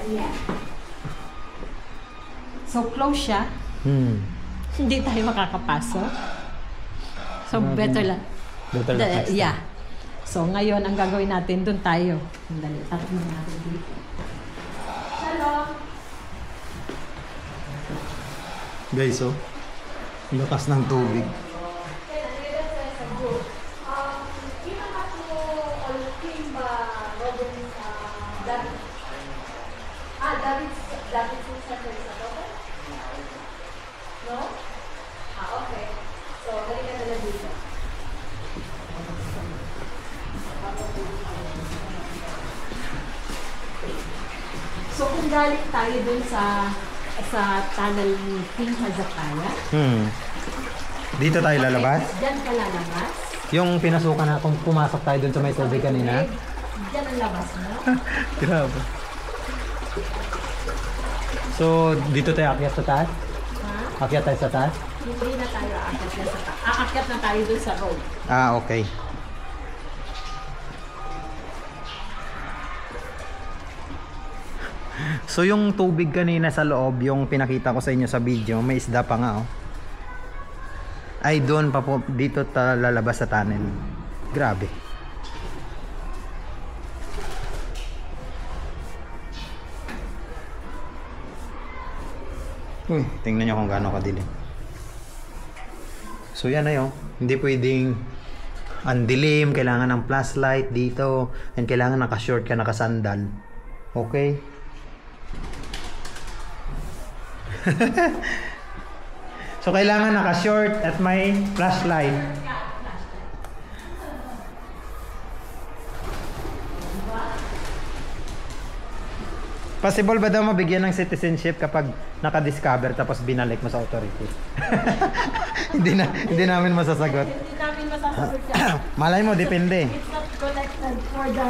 Ayan. So, close siya. Hindi tayo makakapasok. So, better lang. Better lang next time. Yeah. So, ngayon, ang gagawin natin, doon tayo. Dali, tatlo natin dito. Shalom! Guys, oh. Lakas ng tubig. No? Okay. So, halika na lang dito. So, kung galing tayo dun sa tunnel ni King Hezekiah, Dito tayo lalabas? Diyan ka lalabas. Yung pinasukan na kung pumasok tayo dun sa may tubig kanina? Diyan ang labas mo. Grabe. So, dito tayo akyat sa taas? Ha? Akyat tayo sa taas? Hindi na tayo aakyat na sa taas. Aakyat na tayo dun sa road. Ah, okay. So yung tubig kanina sa loob, yung pinakita ko sa inyo sa video, may isda pa nga oh. Ay doon pa po, dito lalabas sa tunnel. Grabe. Uy, tingnan nyo kung gaano kadilim. So yan na yun. Hindi pwedeng ang dilim, kailangan ng flashlight dito, and kailangan naka-short ka, naka-sandal. Okay? So kailangan naka-short at may flashlight. Possible ba daw mabigyan ng citizenship kapag naka-discover tapos binalik mo sa authority? hindi namin masasagot. Hindi namin masasagot yan. Malay mo, depende. It's not connected for the...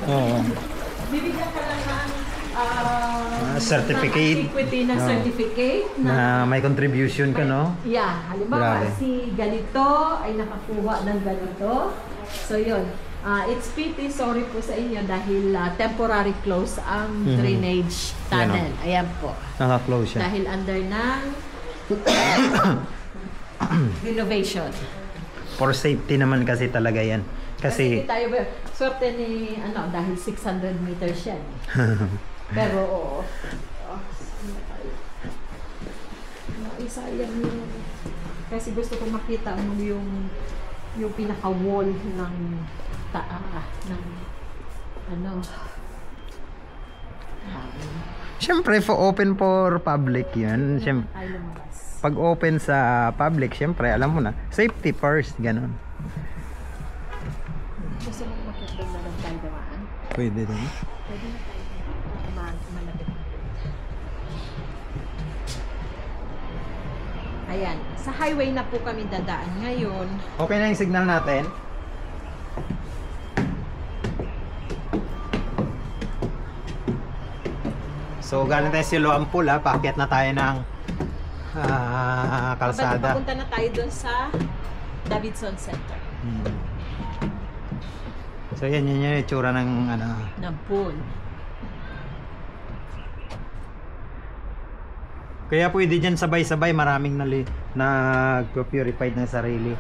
Oo. Bibigyan ka lang ng Certificate. equity na Oo. certificate Na may contribution ka, no? Yeah, halimbawa Grabe. si ganito ay nakakuha ng ganito. So yun, it's pity, sorry po sa inyo dahil temporary close ang drainage tunnel. Ayan po. Naka-close siya. Dahil under ng renovation. For safety naman kasi talaga yan. Kasi Kasi hindi tayo, swerte ni, dahil 600 meters yan. Pero, oo. Sayang yun. Kasi gusto ko makita mo yung pinaka-wall ng Siyempre, open for public yan. Siyempre, ay lumabas. pag open sa public, siyempre, alam mo na, safety first, ganun. Gusto mo makita doon na lang tayo damaan? Pwede din. Pwede na tayo. Malapit. Ayan. Sa highway na po kami dadaan ngayon. Okay na yung signal natin. So, galing tayo Siloam Pool, ha. Paakyat na tayo ng kalsada. Papunta na tayo doon sa Davidson Center. So, yan yung itsura ng Ng pool. Kaya pwede dyan sabay-sabay, maraming nag-purified ng sarili.